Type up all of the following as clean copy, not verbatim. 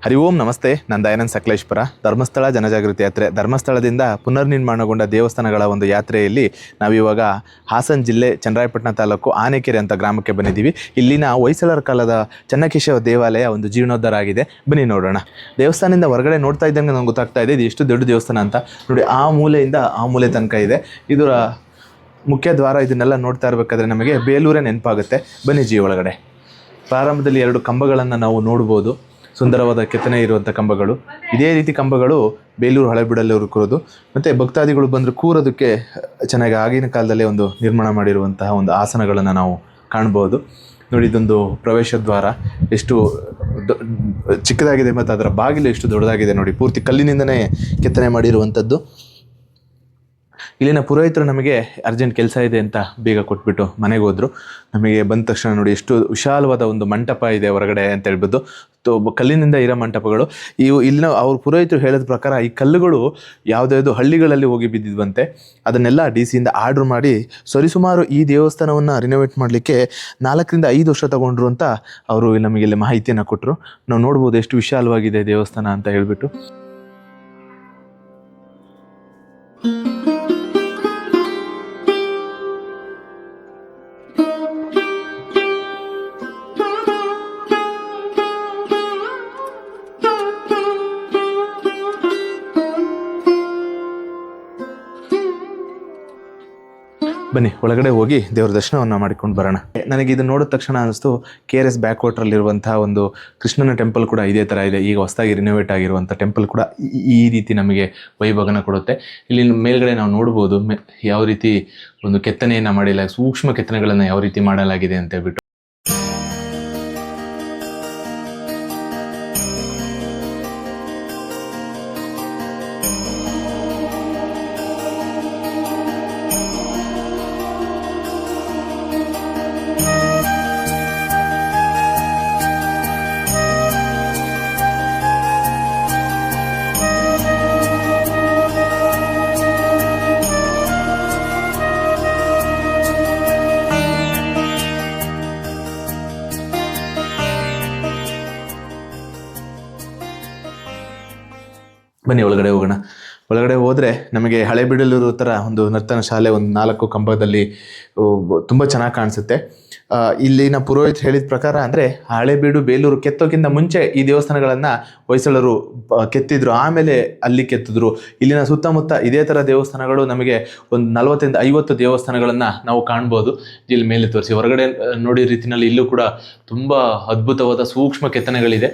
ಹರಿ ಓಂ ನಮಸ್ತೆ. ನಾನು ದಯಾನಂದ್ ಸಕಲೇಶ್ಪುರ. ಧರ್ಮಸ್ಥಳ ಜನಜಾಗೃತಿ ಯಾತ್ರೆ ಧರ್ಮಸ್ಥಳದಿಂದ ಪುನರ್ನಿರ್ಮಾಣಗೊಂಡ ದೇವಸ್ಥಾನಗಳ ಒಂದು ಯಾತ್ರೆಯಲ್ಲಿ ನಾವಿವಾಗ ಹಾಸನ ಜಿಲ್ಲೆ ಚನ್ನರಾಯಪಟ್ಟಣ ತಾಲೂಕು ಆನೆಕೆರೆ ಅಂತ ಗ್ರಾಮಕ್ಕೆ ಬಂದಿದ್ದೀವಿ. ಇಲ್ಲಿನ ಹೊಯ್ಸಳರ ಕಾಲದ ಚೆನ್ನಕೇಶವ ದೇವಾಲಯ ಒಂದು ಜೀರ್ಣೋದ್ಧಾರ ಆಗಿದೆ. ಬನ್ನಿ ನೋಡೋಣ. ದೇವಸ್ಥಾನದಿಂದ ಹೊರಗಡೆ ನೋಡ್ತಾ ಇದ್ದಂಗೆ ನಂಗೆ ಗೊತ್ತಾಗ್ತಾ ಇದೆ ಇದು ಎಷ್ಟು ದೊಡ್ಡ ದೇವಸ್ಥಾನ ಅಂತ. ನೋಡಿ, ಆ ಮೂಲೆಯಿಂದ ಆ ಮೂಲೆ ತನಕ ಇದೆ. ಇದರ ಮುಖ್ಯ ದ್ವಾರ. ಇದನ್ನೆಲ್ಲ ನೋಡ್ತಾ ಇರಬೇಕಾದ್ರೆ ನಮಗೆ ಬೇಲೂರೇ ನೆನಪಾಗುತ್ತೆ. ಬನ್ನಿ ಜಿ ಒಳಗಡೆ. ಪ್ರಾರಂಭದಲ್ಲಿ 2 ಕಂಬಗಳನ್ನು ನಾವು ನೋಡ್ಬೋದು. ಸುಂದರವಾದ ಕೆತ್ತನೆ ಇರುವಂಥ ಕಂಬಗಳು. ಇದೇ ರೀತಿ ಕಂಬಗಳು ಬೇಲೂರು ಹಳೆಬೀಡಲ್ಲಿ ಕೂರೋದು. ಮತ್ತು ಭಕ್ತಾದಿಗಳು ಬಂದರೆ ಕೂರೋದಕ್ಕೆ ಚೆನ್ನಾಗಿ ಆಗಿನ ಕಾಲದಲ್ಲೇ ಒಂದು ನಿರ್ಮಾಣ ಮಾಡಿರುವಂತಹ ಒಂದು ಆಸನಗಳನ್ನು ನಾವು ಕಾಣ್ಬೋದು. ನೋಡಿ, ಇದೊಂದು ಪ್ರವೇಶ ದ್ವಾರ ಎಷ್ಟು ಚಿಕ್ಕದಾಗಿದೆ ಮತ್ತು ಅದರ ಬಾಗಿಲು ಎಷ್ಟು ದೊಡ್ಡದಾಗಿದೆ ನೋಡಿ. ಪೂರ್ತಿ ಕಲ್ಲಿನಿಂದನೇ ಕೆತ್ತನೆ ಮಾಡಿರುವಂಥದ್ದು. ಇಲ್ಲಿನ ಪುರೋಹಿತರು ನಮಗೆ ಅರ್ಜೆಂಟ್ ಕೆಲಸ ಇದೆ ಅಂತ ಬೇಗ ಕೊಟ್ಬಿಟ್ಟು ಮನೆಗೆ ಹೋದರು. ನಮಗೆ ಬಂದ ತಕ್ಷಣ ನೋಡಿ ಎಷ್ಟು ವಿಶಾಲವಾದ ಒಂದು ಮಂಟಪ ಇದೆ ಹೊರಗಡೆ ಅಂತ ಹೇಳ್ಬೋದು. ಕಲ್ಲಿನಿಂದ ಇರೋ ಮಂಟಪಗಳು ಇವು. ಇಲ್ಲಿನ ಅವ್ರ ಪುರೋಹಿತರು ಹೇಳಿದ ಪ್ರಕಾರ ಈ ಕಲ್ಲುಗಳು ಯಾವುದ್ಯಾವುದು ಹಳ್ಳಿಗಳಲ್ಲಿ ಹೋಗಿ ಬಿದ್ದಿದ್ವಂತೆ. ಅದನ್ನೆಲ್ಲ DC ಆರ್ಡ್ರ್ ಮಾಡಿ ಸರಿಸುಮಾರು ಈ ದೇವಸ್ಥಾನವನ್ನು ರಿನೋವೇಟ್ ಮಾಡಲಿಕ್ಕೆ 4 ರಿಂದ 5 ವರ್ಷ ತಗೊಂಡ್ರು ಅಂತ ಅವರು ನಮಗೆ ಇಲ್ಲಿ ಮಾಹಿತಿಯನ್ನು ಕೊಟ್ಟರು. ನಾವು ನೋಡ್ಬೋದು ಎಷ್ಟು ವಿಶಾಲವಾಗಿದೆ ದೇವಸ್ಥಾನ ಅಂತ ಹೇಳ್ಬಿಟ್ಟು. ಬನ್ನಿ ಒಳಗಡೆ ಹೋಗಿ ದೇವರ ದರ್ಶನವನ್ನು ಮಾಡಿಕೊಂಡು ಬರೋಣ. ನನಗೆ ಇದು ನೋಡಿದ ತಕ್ಷಣ ಅನಿಸ್ತು KRS ಬ್ಯಾಕ್ ವಾಟ್ರಲ್ಲಿರುವಂಥ ಒಂದು ಕೃಷ್ಣನ ಟೆಂಪಲ್ ಕೂಡ ಇದೇ ಥರ ಇದೆ. ಈಗ ಹೊಸದಾಗಿ ರಿನೋವೇಟ್ ಆಗಿರುವಂಥ ಟೆಂಪಲ್ ಕೂಡ ಈ ರೀತಿ ನಮಗೆ ವೈಭವನ ಕೊಡುತ್ತೆ. ಇಲ್ಲಿ ಮೇಲ್ಗಡೆ ನಾವು ನೋಡ್ಬೋದು ಯಾವ ರೀತಿ ಒಂದು ಕೆತ್ತನೆಯನ್ನು ಮಾಡಿಲ್ಲ, ಸೂಕ್ಷ್ಮ ಕೆತ್ತನೆಗಳನ್ನು ಯಾವ ರೀತಿ ಮಾಡಲಾಗಿದೆ ಅಂತ ಹೇಳ್ಬಿಟ್ಟು. ಬನ್ನಿ ಒಳಗಡೆ ಹೋಗೋಣ. ಒಳಗಡೆ ಹೋದರೆ ನಮಗೆ ಹಳೆಬೀಡಲ್ಲಿರೋ ಥರ ಒಂದು ನರ್ತನ ಶಾಲೆ ಒಂದು 4 ಕಂಬದಲ್ಲಿ ತುಂಬ ಚೆನ್ನಾಗಿ ಕಾಣಿಸುತ್ತೆ. ಇಲ್ಲಿನ ಪುರೋಹಿತರು ಹೇಳಿದ ಪ್ರಕಾರ ಅಂದರೆ ಹಳೆಬೀಡು ಬೇಲೂರು ಕೆತ್ತೋಕ್ಕಿಂತ ಮುಂಚೆ ಈ ದೇವಸ್ಥಾನಗಳನ್ನು ಹೊಯ್ಸಳರು ಕೆತ್ತಿದ್ರು, ಆಮೇಲೆ ಅಲ್ಲಿ ಕೆತ್ತಿದ್ರು. ಇಲ್ಲಿನ ಸುತ್ತಮುತ್ತ ಇದೇ ಥರ ದೇವಸ್ಥಾನಗಳು ನಮಗೆ ಒಂದು 40 ರಿಂದ 50 ದೇವಸ್ಥಾನಗಳನ್ನು ನಾವು ಕಾಣ್ಬೋದು. ಇಲ್ಲಿ ಮೇಲೆ ತೋರಿಸಿ ಹೊರಗಡೆ ನೋಡಿ ರೀತಿಯಲ್ಲಿ ಇಲ್ಲೂ ಕೂಡ ತುಂಬ ಅದ್ಭುತವಾದ ಸೂಕ್ಷ್ಮ ಕೆತ್ತನೆಗಳಿದೆ.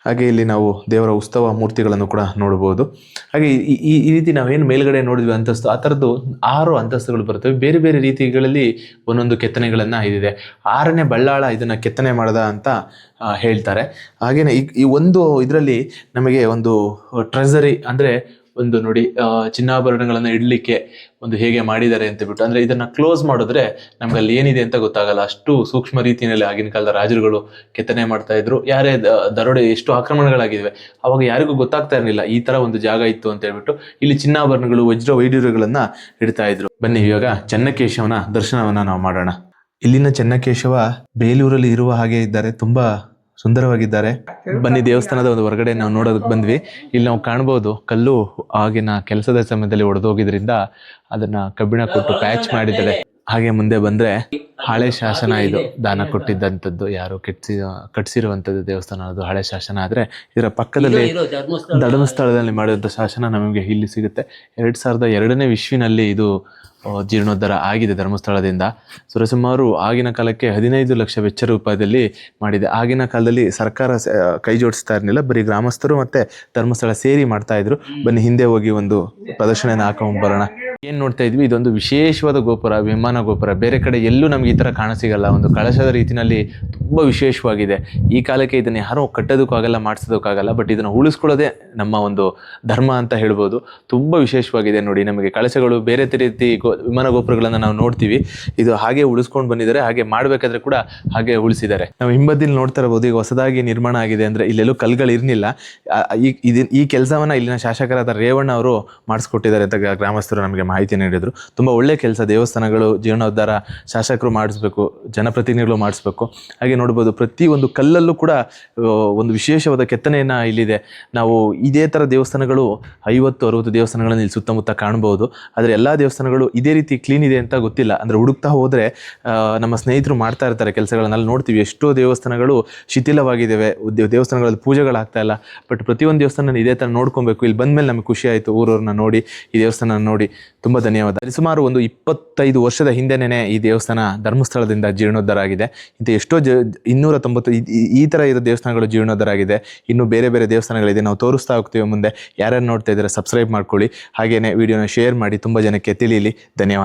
ಹಾಗೆ ಇಲ್ಲಿ ನಾವು ದೇವರ ಉತ್ಸವ ಮೂರ್ತಿಗಳನ್ನು ಕೂಡ ನೋಡ್ಬೋದು. ಹಾಗೆ ಈ ರೀತಿ ನಾವೇನು ಮೇಲ್ಗಡೆ ನೋಡಿದ್ವಿ ಅಂತಸ್ತು, ಆ ಥರದ್ದು 6 ಅಂತಸ್ತುಗಳು ಬರ್ತವೆ. ಬೇರೆ ಬೇರೆ ರೀತಿಗಳಲ್ಲಿ ಒಂದೊಂದು ಕೆತ್ತನೆಗಳನ್ನು ಇದಿದೆ. 6ನೇ ಬಳ್ಳಾಳ ಇದನ್ನು ಕೆತ್ತನೆ ಮಾಡ್ದ ಅಂತ ಹೇಳ್ತಾರೆ. ಹಾಗೆಯೇ ಈ ಒಂದು ಇದರಲ್ಲಿ ನಮಗೆ ಒಂದು ಟ್ರೆಸರಿ ಅಂದರೆ ಒಂದು ನೋಡಿ ಚಿನ್ನಾಭರಣಗಳನ್ನು ಇಡಲಿಕ್ಕೆ ಒಂದು ಹೇಗೆ ಮಾಡಿದ್ದಾರೆ ಅಂತ ಬಿಟ್ಟು, ಅಂದರೆ ಇದನ್ನು ಕ್ಲೋಸ್ ಮಾಡಿದ್ರೆ ನಮ್ಗೆ ಅಲ್ಲಿ ಏನಿದೆ ಅಂತ ಗೊತ್ತಾಗಲ್ಲ. ಅಷ್ಟು ಸೂಕ್ಷ್ಮ ರೀತಿಯಲ್ಲಿ ಆಗಿನ ಕಾಲದ ರಾಜರುಗಳು ಕೆತ್ತನೆ ಮಾಡ್ತಾ ಇದ್ರು. ಯಾರೇ ದರೋಡೆ ಎಷ್ಟು ಆಕ್ರಮಣಗಳಾಗಿವೆ ಅವಾಗ ಯಾರಿಗೂ ಗೊತ್ತಾಗ್ತಾ ಇರಲಿಲ್ಲ ಈ ಥರ ಒಂದು ಜಾಗ ಇತ್ತು ಅಂತ ಹೇಳ್ಬಿಟ್ಟು. ಇಲ್ಲಿ ಚಿನ್ನಾಭರಣಗಳು ವಜ್ರ ವೈಡೂರ್ಯಗಳನ್ನು ಇಡ್ತಾ ಇದ್ರು. ಬನ್ನಿ ಇವಾಗ ಚೆನ್ನಕೇಶವನ ದರ್ಶನವನ್ನು ನಾವು ಮಾಡೋಣ. ಇಲ್ಲಿನ ಚೆನ್ನಕೇಶವ ಬೇಲೂರಲ್ಲಿ ಇರುವ ಹಾಗೆ ಇದ್ದಾರೆ, ತುಂಬ ಸುಂದರವಾಗಿದ್ದಾರೆ. ಬನ್ನಿ ದೇವಸ್ಥಾನದ ಒಂದು ಹೊರಗಡೆ ನಾವು ನೋಡೋದಕ್ಕೆ ಬಂದ್ವಿ. ಇಲ್ಲಿ ನಾವು ಕಾಣ್ಬೋದು ಕಲ್ಲು ಆಗಿನ ಕೆಲಸದ ಸಮಯದಲ್ಲಿ ಒಡೆದೋಗಿದ್ರಿಂದ ಅದನ್ನ ಕಬ್ಬಿಣ ಕೊಟ್ಟು ಪ್ಯಾಚ್ ಮಾಡಿದ್ದಾರೆ. ಹಾಗೆ ಮುಂದೆ ಬಂದರೆ ಹಳೆ ಶಾಸನ ಇದು ದಾನ ಕೊಟ್ಟಿದ್ದಂಥದ್ದು ಯಾರು ಕಟ್ಸಿರುವಂಥದ್ದು ದೇವಸ್ಥಾನ ಅದು ಹಳೆ ಶಾಸನ. ಆದರೆ ಇದರ ಪಕ್ಕದಲ್ಲಿ ಧರ್ಮಸ್ಥಳದಲ್ಲಿ ಮಾಡಿದಂಥ ಶಾಸನ ನಮಗೆ ಇಲ್ಲಿ ಸಿಗುತ್ತೆ. 2002ನೇ ಇಸ್ವಿನಲ್ಲಿ ಇದು ಜೀರ್ಣೋದ್ಧಾರ ಆಗಿದೆ ಧರ್ಮಸ್ಥಳದಿಂದ. ಸುಮಾರು ಆಗಿನ ಕಾಲಕ್ಕೆ 15 ಲಕ್ಷ ವೆಚ್ಚ ರೂಪಾಯಿದಲ್ಲಿ ಮಾಡಿದೆ. ಆಗಿನ ಕಾಲದಲ್ಲಿ ಸರ್ಕಾರ ಕೈ ಜೋಡಿಸ್ತಾ ಇರಲಿಲ್ಲ, ಬರೀ ಗ್ರಾಮಸ್ಥರು ಮತ್ತು ಧರ್ಮಸ್ಥಳ ಸೇರಿ ಮಾಡ್ತಾ ಇದ್ರು. ಬನ್ನಿ ಹಿಂದೆ ಹೋಗಿ ಒಂದು ಪ್ರದರ್ಶನ ಹಾಕೊಂಡ್ಬರೋಣ. ಏನು ನೋಡ್ತಾ ಇದ್ವಿ, ಇದೊಂದು ವಿಶೇಷವಾದ ಗೋಪುರ, ವಿಮಾನ ಗೋಪುರ. ಬೇರೆ ಕಡೆ ಎಲ್ಲೂ ನಮ್ಗೆ ಈ ಥರ ಕಾಣಸಿಗಲ್ಲ. ಒಂದು ಕಳಶದ ರೀತಿಯಲ್ಲಿ ತುಂಬ ವಿಶೇಷವಾಗಿದೆ. ಈ ಕಾಲಕ್ಕೆ ಇದನ್ನು ಯಾರೋ ಕಟ್ಟೋದಕ್ಕಾಗಲ್ಲ, ಮಾಡಿಸೋದಕ್ಕಾಗಲ್ಲ, ಬಟ್ ಇದನ್ನು ಉಳಿಸ್ಕೊಳ್ಳೋದೇ ನಮ್ಮ ಒಂದು ಧರ್ಮ ಅಂತ ಹೇಳ್ಬೋದು. ತುಂಬ ವಿಶೇಷವಾಗಿದೆ ನೋಡಿ. ನಮಗೆ ಕಳಶಗಳು ಬೇರೆ ರೀತಿ ವಿಮಾನ ಗೋಪುರಗಳನ್ನು ನಾವು ನೋಡ್ತೀವಿ, ಇದು ಹಾಗೆ ಉಳಿಸ್ಕೊಂಡು ಬಂದಿದ್ದಾರೆ. ಹಾಗೆ ಮಾಡಬೇಕಾದ್ರೆ ಕೂಡ ಹಾಗೆ ಉಳಿಸಿದ್ದಾರೆ. ನಾವು ಹಿಂಬದಿಲಿ ನೋಡ್ತಾ ಇರ್ಬೋದು, ಈಗ ಹೊಸದಾಗಿ ನಿರ್ಮಾಣ ಆಗಿದೆ. ಅಂದರೆ ಇಲ್ಲೆಲ್ಲೂ ಕಲ್ಗಳು ಇರಲಿಲ್ಲ. ಈ ಕೆಲಸವನ್ನು ಇಲ್ಲಿನ ಶಾಸಕರಾದ ರೇವಣ್ಣ ಅವರು ಮಾಡಿಸ್ಕೊಟ್ಟಿದ್ದಾರೆ ಅಂತ ಗ್ರಾಮಸ್ಥರು ನಮಗೆ ಮಾಹಿತಿ ನೀಡಿದರು. ತುಂಬ ಒಳ್ಳೆ ಕೆಲಸ. ದೇವಸ್ಥಾನಗಳು ಜೀರ್ಣೋದ್ಧಾರ ಶಾಸಕರು ಮಾಡಿಸ್ಬೇಕು, ಜನಪ್ರತಿನಿಧಿಗಳು ಮಾಡಿಸ್ಬೇಕು. ಹಾಗೆ ನೋಡ್ಬೋದು, ಪ್ರತಿ ಒಂದು ಕಲ್ಲಲ್ಲೂ ಕೂಡ ಒಂದು ವಿಶೇಷವಾದ ಕೆತ್ತನೆಯನ್ನು ಇಲ್ಲಿದೆ. ನಾವು ಇದೇ ಥರ ದೇವಸ್ಥಾನಗಳು 50-60 ದೇವಸ್ಥಾನಗಳನ್ನು ಇಲ್ಲಿ ಸುತ್ತಮುತ್ತ ಕಾಣ್ಬೋದು. ಆದರೆ ಎಲ್ಲ ದೇವಸ್ಥಾನಗಳು ಇದೇ ರೀತಿ ಕ್ಲೀನ್ ಇದೆ ಅಂತ ಗೊತ್ತಿಲ್ಲ. ಅಂದರೆ ಹುಡುಕ್ತಾ ಹೋದರೆ ನಮ್ಮ ಸ್ನೇಹಿತರು ಮಾಡ್ತಾ ಇರ್ತಾರೆ ಕೆಲಸಗಳನ್ನೆಲ್ಲ ನೋಡ್ತೀವಿ. ಎಷ್ಟೋ ದೇವಸ್ಥಾನಗಳು ಶಿಥಿಲವಾಗಿದ್ದಾವೆ, ದೇವಸ್ಥಾನಗಳಲ್ಲಿ ಪೂಜೆಗಳಾಗ್ತಾ ಇಲ್ಲ. ಬಟ್ ಪ್ರತಿಯೊಂದು ದೇವಸ್ಥಾನ ಇದೇ ಥರ ನೋಡ್ಕೊಬೇಕು. ಇಲ್ಲಿ ಬಂದಮೇಲೆ ನಮಗೆ ಖುಷಿ ಆಯಿತು, ಊರವ್ರನ್ನ ನೋಡಿ, ಈ ದೇವಸ್ಥಾನ ನೋಡಿ. ತುಂಬ ಧನ್ಯವಾದ. ಸುಮಾರು ಒಂದು 25 ವರ್ಷದ ಹಿಂದೆನೇ ಈ ದೇವಸ್ಥಾನ ಧರ್ಮಸ್ಥಳದಿಂದ ಜೀರ್ಣೋದ್ಧಾರ ಆಗಿದೆ. ಇಂಥ ಎಷ್ಟೋ 290 ಈ ಥರ ಇರೋ ದೇವಸ್ಥಾನಗಳು ಜೀರ್ಣೋದ್ಧಾರ ಆಗಿದೆ. ಇನ್ನೂ ಬೇರೆ ಬೇರೆ ದೇವಸ್ಥಾನಗಳಿದೆ, ನಾವು ತೋರಿಸ್ತಾ ಹೋಗ್ತೀವಿ ಮುಂದೆ. ಯಾರ್ಯಾರು ನೋಡ್ತಾ ಇದ್ದಾರೆ ಸಬ್ಸ್ಕ್ರೈಬ್ ಮಾಡ್ಕೊಳ್ಳಿ. ಹಾಗೆಯೇ ವಿಡಿಯೋನ ಶೇರ್ ಮಾಡಿ, ತುಂಬ ಜನಕ್ಕೆ ತಿಳಿಯಲಿ. ಧನ್ಯವಾದ.